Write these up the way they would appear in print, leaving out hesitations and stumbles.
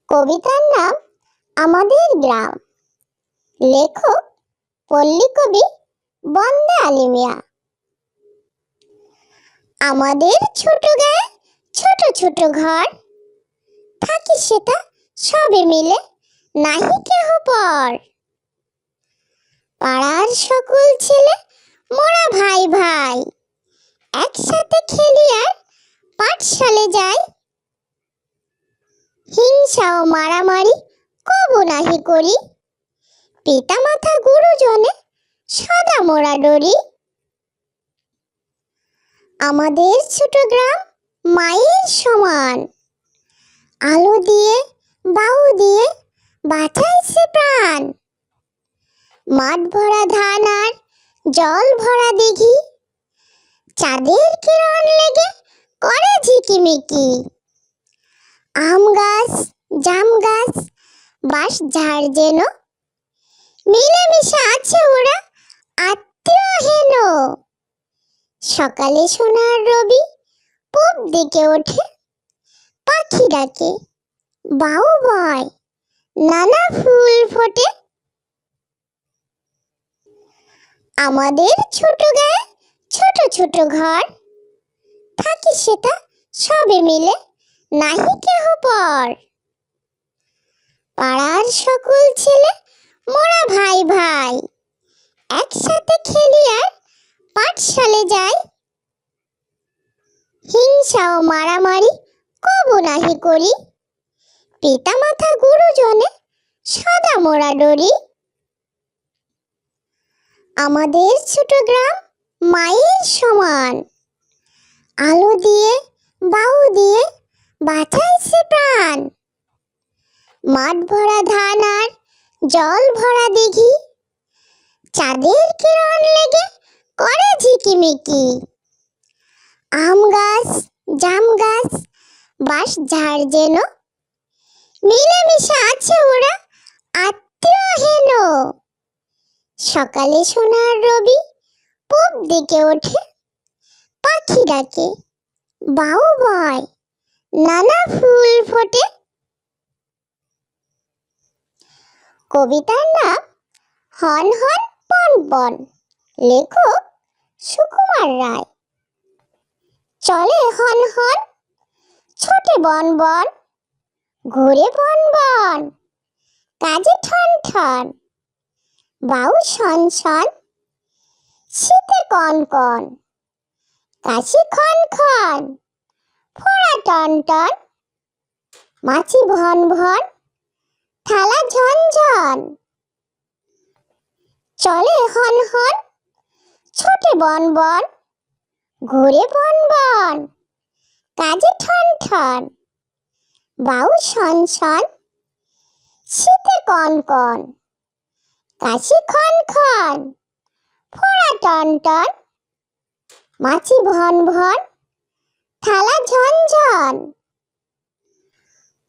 কবিতার নাম আমাদের গ্রাম। লেখক পল্লী কবি বন্দে আলী মিয়া। আমাদের ছোট গায়ে ছোট ছোট ঘর, থাকি সেটা সবে মিলে নাহি কেহ পর। পাড়ার সকল ছেলে মোরা ভাই ভাই, একসাথে খেলি আর পাঠশালে যাই। হিংসা ও মারামারি কবু নাহি করি, পিতা মাতা গুরুজনে সদা মোরা ডরি। আমাদের ছোট গ্রাম মায়ের সমান, আলো দিয়ে বাউ দিয়ে বাঁচাইছে প্রাণ। মাঠ ভরা ধান আর জল ভরা দিঘি, চাঁদের কিরণ লেগে করে ঝিকিমিকি। আম গাছ জাম গাছ বাঁশ ঝাড় যেন, মিলেমিশে আছে ওরা আত্মীয় হেন। সকালে সোনার রবি পূব দিকে ওঠে, পাখি ডাকে বাউ বয় নানা ফুল ফোটে। আমাদের ছোট গায়ে ছোট ছোট ঘর, থাকি সেটা সবে মিলে নাহি কেহ পর। পাড়ার সকল ছেলে মোরা ভাই ভাই, একসাথে খেলি আর পাঠশালে যাই। হিংসা ও মারামারি কবু নাহি করি, পিতা মাতা গুরুজনে সদা মোরা ডরি। আমাদের ছোট গ্রাম মায়ের সমান, আলো দিয়ে বাউ দিয়ে বাঁচাইছে প্রাণ। মাঠ ভরা ধান আর জল ভরা দিঘি, চাঁদের কিরণ লেগে করে ঝিকিমিকি। আম গাছ জাম গাছ বাঁশ ঝাড় যেন, মিলেমিশে আছে ওরা আত্মীয় হেন। সকালে সোনার রবি পূব দিকে ওঠে, পাখি ডাকে বাউ বয় নানা ফুল ফোটে। কবিতার নাম হন হন পন পন। লেখক সুকুমার রায়। চলে হন হন ছোটে বন বন, ঘুরে বন বন কাজে ঠন ঠন। বাউ শন শন শীতে কন কন, কাশি খন খন ফোড়া টন টন। মাছি ভন ভন থালা ঝন ঝন। চলে হন হন ছোটে বন বন, ঘুরে বন বন কাজে ঠন ঠন। বাউ শন শন শীতে কন কন, কাশি খন খন ফোড়া টন টন। মাছি ভন ভন থালা ঝন ঝন।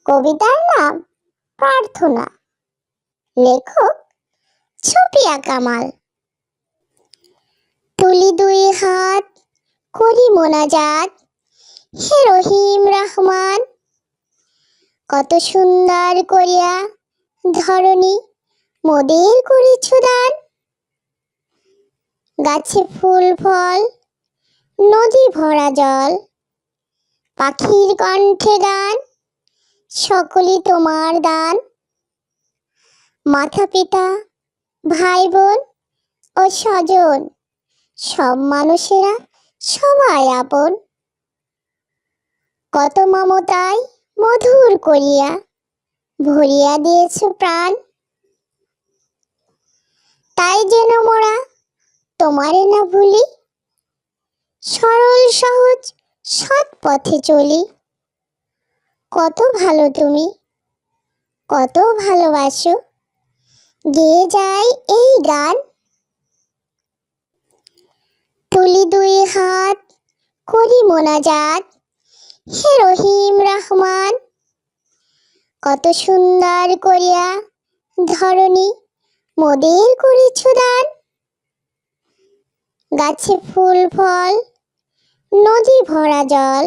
কবিতার নাম প্রার্থনা। লেখক ছপিয়া কামাল। তুলি দুই হাত করি মোনাজাত, হে রহিম রহমান। কত সুন্দর করিয়া ধরণী মোদের করেছ দান। গাছে ফুল ফল নদী ভরা জল, পাখির কণ্ঠে গান সকলই তোমার দান। মাতা পিতা ভাই বোন ও স্বজন সব মানুষেরা সবাই আপন। কত মমতায় মধুর করিয়া ভরিয়া দিয়েছ প্রাণ। তাই যেন মোরা তোমারে না ভুলি, সরল সহজ সৎ পথে চলি। কত ভালো তুমি, কত ভালোবাসো, গেয়ে যাই এই গান। তুলি দুই হাত করি মোনাজাত, হে রহিম রহমান। কত সুন্দর করিয়া ধরণী মোদের করেছ দান। গাছে ফুল ফল নদী ভরা জল,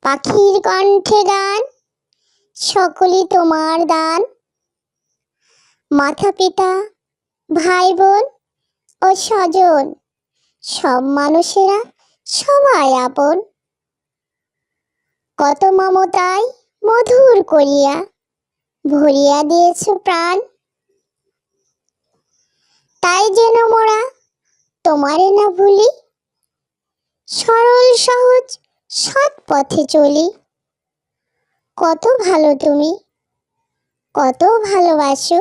পাখির কণ্ঠে গান সকলই তোমার দান। মাতা পিতা, ভাই বোন ও স্বজন, সব মানুষেরা সবাই আপন। কত মমতায় মধুর করিয়া ভরিয়া দিয়েছ প্রাণ। তাই যেন মোরা তোমারে না ভুলি, সরল সহজ সৎ পথে চলি। কত ভালো তুমি, কত ভালোবাসো,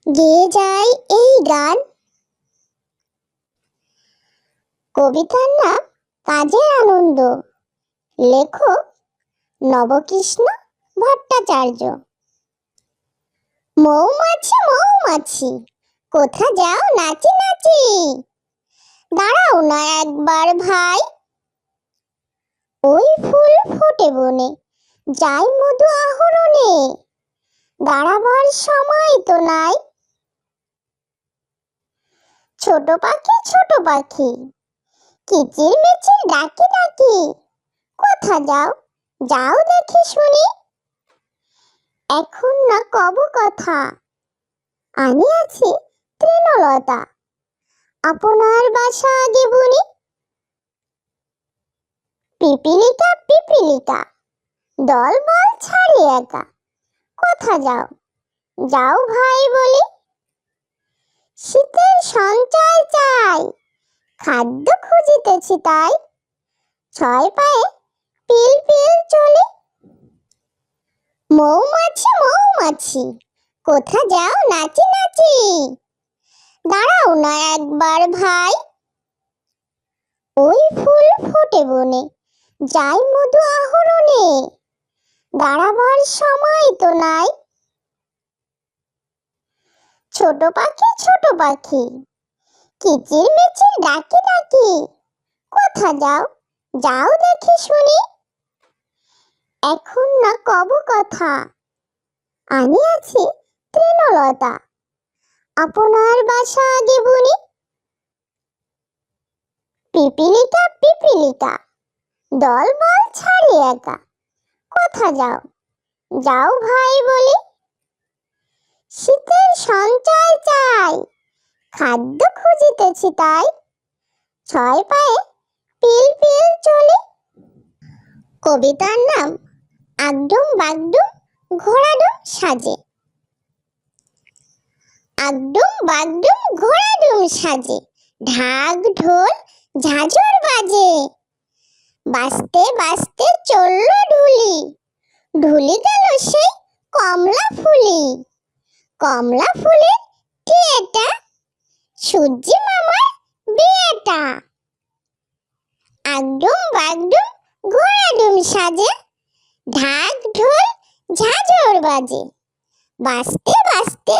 গেয়ে যায় এই গান। কবিতার নাম কাজের আনন্দ, লেখক নবকৃষ্ণ ভট্টাচার্য। মৌমাছি মৌমাছি, কোথা যাও নাচি নাচি, দাঁড়াও না একবার ভাই। ওই ফুল ফোটে বনে, যাই মধু আহরণে, দাঁড়াবার সময় তো নাই। ছোট পাখি, কিচির মিচির ডাকি ডাকি, কোথা যাও যাও দেখি শুনি। এখন না কব কথা, আমি আছি তৃণলতা, আপনার বাসা আগে বুনি। পিপিলিকা পিপিলিকা, দল বল ছাড়ি একা, কোথা যাও যাও ভাই বলি। শীতের সঞ্চয় চাই, খাদ্য খুঁজিতেছি তাই, ছয় পায়ে পিল পিল চলি। মৌমাছি মৌমাছি, কোথা যাও নাচি নাচি, দাঁড়াও না একবার ভাই। ওই ফুল ফোটে বনে, যাই মধু আহরণে, দাঁড়াবার সময় তো নাই। ছোট পাখি, কিচির মিচির ডাকি ডাকি, কোথা যাও যাও দেখি শুনি। এখন না কব কথা, আমি আছি তৃণলতা, আপনার বাসা আগে বুনি। পিপিলিকা পিপিলিকা, দল বল ছাড়ি একা, কোথা যাও যাও ভাই বলি। শীতের সঞ্চয় চাই, খাদ্য খুঁজিতেছি তাই, ছয় পায়ে পিল পিল চলি। কবিতার নাম আগডুম বাগডুম ঘোড়াডুম সাজে। আগডুম বাগডুম ঘোড়াডুম সাজে, ঢাক ঢোল ঝাঁঝর বাজে, বাজতে বাজতে চলল ঢুলি, ঢুলি গেল সেই কমলা ফুলি। কমলা ফুলের কি এটা, সূর্যি মামার বিয়েটা। আগডুম বাগডুম ঘোড়াডুম সাজে, ঢাক ঢোল ঝাঁঝর বাজে, বাজতে বাজতে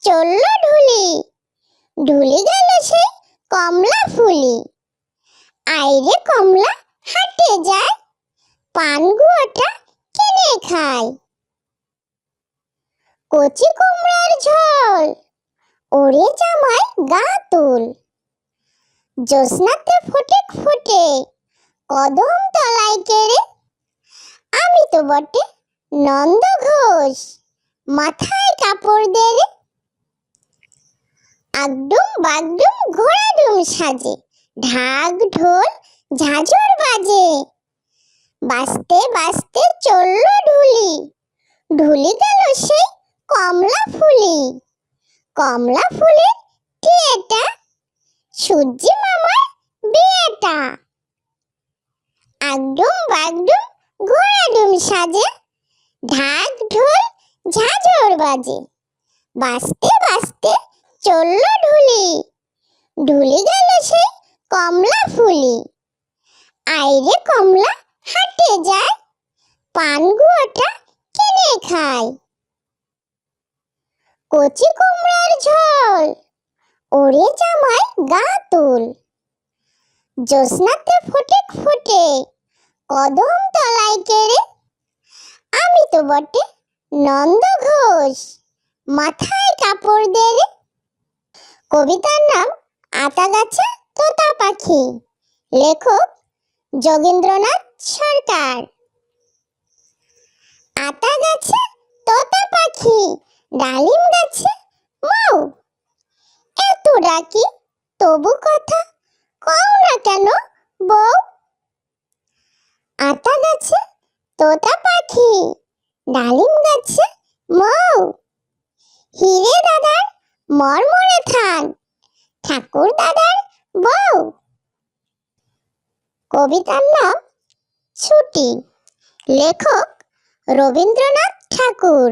চলল ঢুলি, ঢুলি গেল সেই কমলা ফুলি। আইরে কমলা হাটে যায়, পান গুয়াটা কিনে খায়। কচি কুমড়ার ঝোল, ওরে জামাই গা তুল, জ্যোৎস্নাতে ফটিক ফোটে, কদম তলায় কেড়ে। আমি তো বটে নন্দ ঘোষ, মাথায় কাপড় দেড়ে। আগডুম বাগডুম ঘোড়াডুম সাজে, ঢাক ঢোল ঝাঁঝর বাজে, বাজতে বাজতে চলল ঢুলি, ঢুলি গেল সেই কমলা ফুলি। কমলা ফুলের কি এটা, সূর্যি মামার বিয়েটা। আগডুম বাগডুম ঘোড়াডুম সাজে, ঢাক ঢোল ঝাঁঝর বাজে, বাজতে বাজতে চলল ঢুলি, ঢুলি গেল সেই কমলা ফুলি। আইরে কমলা হাটে যায়, পান গুয়াটা কিনে খায়। কচি কুমড়ার ঝোল, ওরে জামাই গা তুল, জ্যোৎস্নাতে ফটিক ফোটে, কদম তলায় কেড়ে। আমি তো বটে নন্দ ঘোষ, মাথায় কাপড় দেড়ে। কবিতার নাম আতা গাছে তোতা পাখি, লেখক যোগেন্দ্রনাথ সরকার। আতা গাছে পাখি ডালিম গাছে মাও। এত ডাকি তবু কথা কও না কেন বউ। আতা গাছে তোতা পাখি ডালিম গাছে মৌ। হিরে দাদার মরমরে থান ঠাকুর দাদার বউ। কবিতার নাম ছুটি, লেখক রবীন্দ্রনাথ ঠাকুর।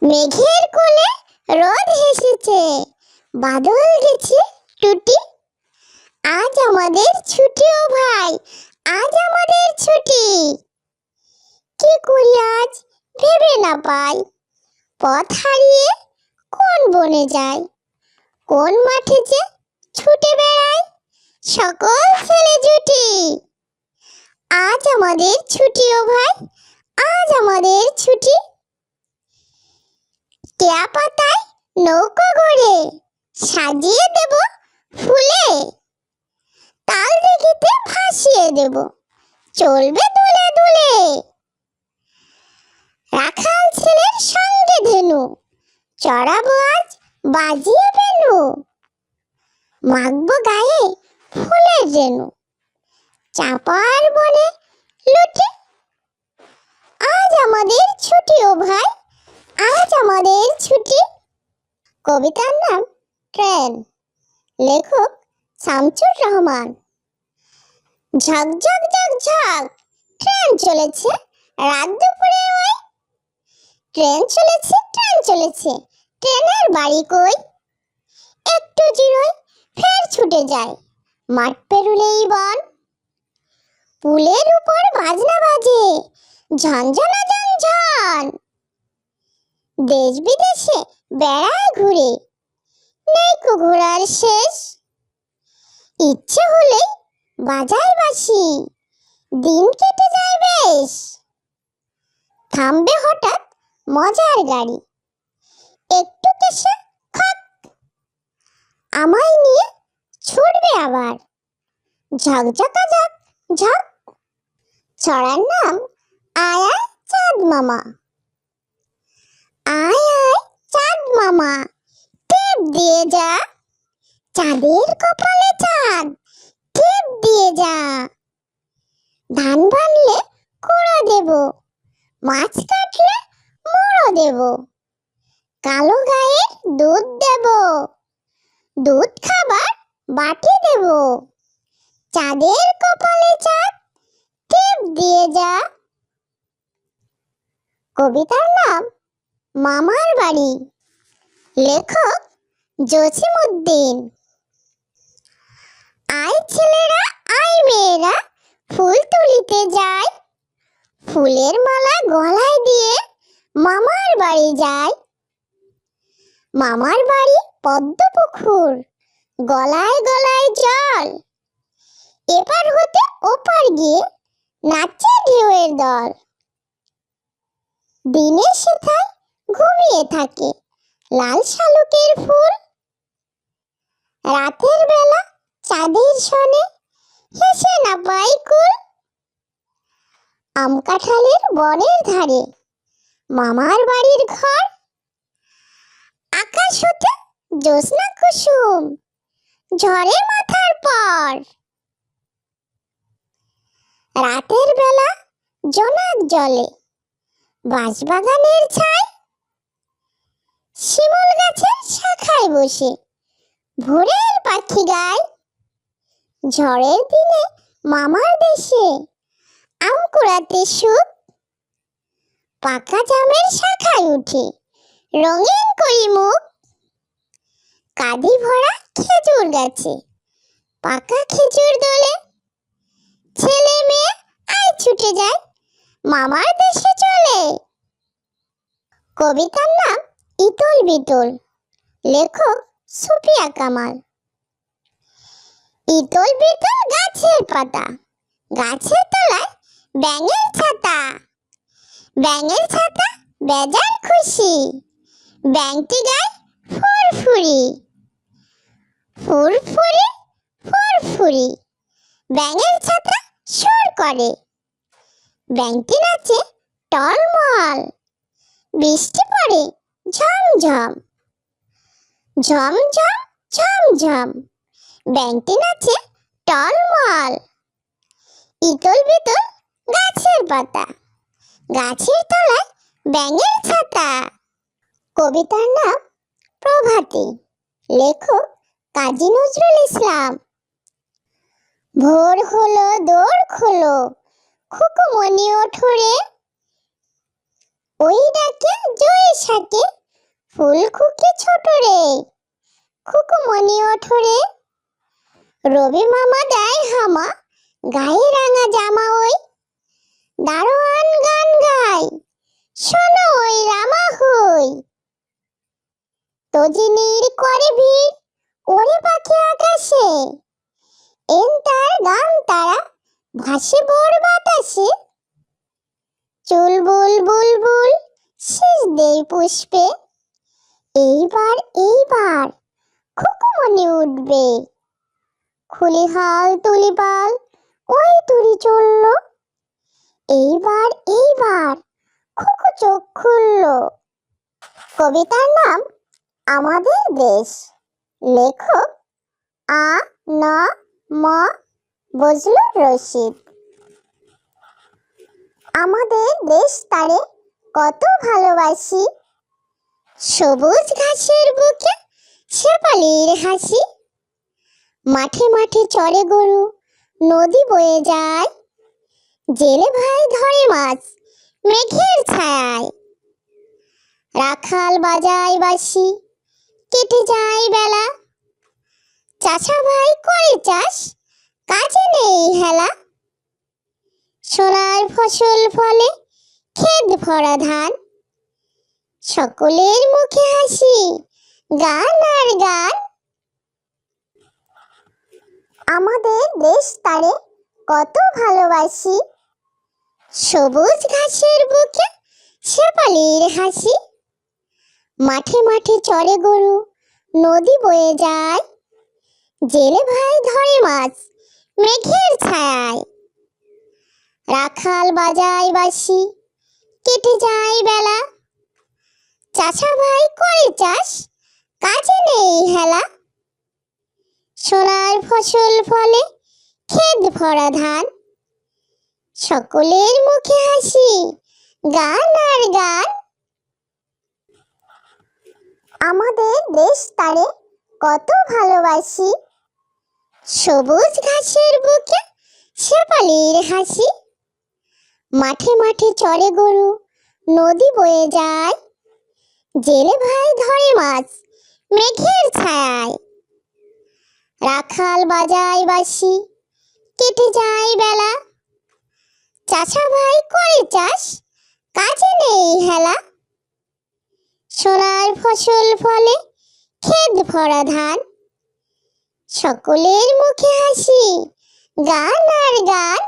মেঘের কোলে রোদ হেসেছে, বাদল গেছে টুটি। আজ আমাদের ছুটি ও ভাই, আজ আমাদের ছুটি। কি করি আজ ভেবে না পাই, পথ হারিয়ে কোন বনে যাই। কোন মাঠে যে ছুটে বেড়াই সকল ছেলে জুটি। আজ আমাদের ছুটি ও ভাই, আজ আমাদের ছুটি। টিয়া পাতায় নৌকো গড়ে সাজিয়ে দেব ফুলে। তাল দিঘিতে ভাসিয়ে দেব চলবে দুলে দুলে। রাখাল ছেলের সঙ্গে ধেনু চড়াবো আজ বাজিয়ে বেনু। মাখবো গায়ে ফুলের রেণু চাপার বনে লুটি। আজ আমাদের ছুটি ও ভাই, আজ আমাদের ছুটি। কবিতার নাম ট্রেন, লেখক শামসুর রহমান। ঝক ঝক ঝক ঝক ট্রেন চলেছে রাত দুপুরে ওই। ট্রেন চলেছে ট্রেন চলেছে ট্রেনের বাড়ি কই। একটু জিরোই ফের ছুটে যায় মাঠ পেরুলেই বন। পুলের উপর বাজনা বাজে ঝনঝনা ঝনঝন। দেশ বিদেশে বেড়ায় ঘুরে নেইকো ঘোরার শেষ। ইচ্ছে হলেই বাজায় বাঁশি দিন কেটে যায় বেশ। থামবে হঠাৎ মজার গাড়ি একটু কেসে খক। আমায় নিয়ে ছুটবে আবার ঝকঝকা ঝক ঝক। ছড়ার নাম আয় আয় চাঁদ মামা। আয় আয় চাঁদ মামা টিপ দিয়ে যা। চাঁদের কপালে চাঁদ টিপ দিয়ে যা। ধান ভানলে কুড়ো দেব, মাছ কাটলে মুড়ো দেব। কালো গায়ের দুধ দেব, দুধ খাবার বাটি দেব। চাঁদের কপালে চাঁদ টিপ দিয়ে যা। কবিতার নাম মামার বাড়ি, লেখক জসিমউদ্দিন। আয় ছেলেরা আয় মেয়েরা ফুল তুলিতে যায়। ফুলের মালা গলায় দিয়ে মামার বাড়ি যায়। মামার বাড়ি পদ্ম পুকুর গলায় গলায় জল। এপার হতে ওপার গিয়ে নাচে ঢেউয়ের দল। দিনে সেথায় ঘুমিয়ে থাকে লাল শালুকের ফুল। রাতের বেলা চাঁদের সনে হেসে না পাই কুল। আম কাঁঠালের বনের ধারে মামার বাড়ির ঘর। আকাশ হতে জ্যোৎস্না কুসুম ঝরে মাথার পর। রাতের বেলা জোনাক জলে বাঁশবাগানের ছায়। শিমুল গাছের শাখায় বসে ভোরের পাখি গায়। ঝড়ের দিনে মামার দেশে আম কুড়াতে সুখ। পাকা জামের শাখায় উঠে রঙিন করি মুখ। কাঁদি ভরা খেজুর গাছে পাকা খেজুর দোলে। ছেলে মেয়ে আয় ছুটে যায় মামার দেশে চলে। কবিতার নাম ইতল বিতল, লেখক সুফিয়া কামাল। ইতল বিতল গাছের পাতা, গাছের তলায় ব্যাঙের ছাতা। ব্যাঙের ছাতা বেজান খুশি, ব্যাঙটি গায় ফুরফুরি। ফুরফুরি ফুরফুরি ব্যাঙের ছাতা সুর করে। ব্যাঙটি নাচে টলমল, বৃষ্টি পড়ে ঝমঝম, ঝমঝম ঝমঝম। ব্যাঙটি নাচে টলমল, ইতল বিতল গাছের পাতা, গাছের তলায় ব্যাঙের ছাতা। কবিতার নাম প্রভাতী, লেখক কাজী নজরুল ইসলাম। ভোর হলো দোর খোলো, খুকুমনি ওঠো রে, ওই ডাকে জয় শাকে ফুল খুকি ছোট রে। খুকুমনি ওঠো রে, রবি মামা দেয় হামা, গায়ে রাঙা জামা ওই, দারোয়ান গান গায়, শোনো ওই রামা হই। তজিনীর করে ভিড়, ওরে পাখি আকাশে, এন তার গান তারা ভাসে ভোর বাতাসে। চুলবুল বুলবুল শীষ দেই পুষ্পে, এইবার এইবার খুকুমনি উঠবে। খুলি হাল তুলি পাল, ওই তুড়ি চলল, এইবার এইবার খুকু চোখ খুলল। কবিতার নাম আমাদের দেশ, লেখক আ ন ম বজলুর রশিদ। আমাদের দেশ তারে কত ভালোবাসি, সবুজ ঘাসের বুকে শেফালির হাসি। মাঠে মাঠে চড়ে গরু, নদী বয়ে যায়, জেলে ভাই ধরে মাছ মেঘের ছায়ায়। রাখাল বাজায় বাঁশি, কেটে যায় বেলা, চাচা ভাই করে চাষ, কাজে নেই হেলা। সোনার ফসল ফলে ক্ষেত ভরা ধান, সকলের মুখে হাসি, গান আর গান। আমাদের দেশ তারে কত ভালোবাসি, সবুজ ঘাসের বুকে শেফালির হাসি। মাঠে মাঠে চড়ে গরু, নদী বয়ে যায়, জেলে ভাই ধরে মাছ মেঘের ছায়ায়। রাখাল বাজায় বাঁশি, কেটে যায় বেলা, চাচা ভাই করে চাষ, কাজে নেই হেলা। সোনার ফসল ফলে ক্ষেত ভরা ধান, সকলের মুখে হাসি, গান আর গান। আমাদের দেশ তারে কত ভালোবাসি, সবুজ ঘাসের বুকে শেফালির হাসি। মাঠে মাঠে চড়ে গরু, নদী বয়ে যায়, জেলে ভাই ধরে মাছ মেঘের ছায়ায়। রাখাল বাজায় বাঁশি, কেটে যায় বেলা, চাচা ভাই করে চাষ, কাজে নেই হেলা। সোনার ফসল ফলে ক্ষেত ভরা ধান, সকলের মুখে হাসি, গান আর গান।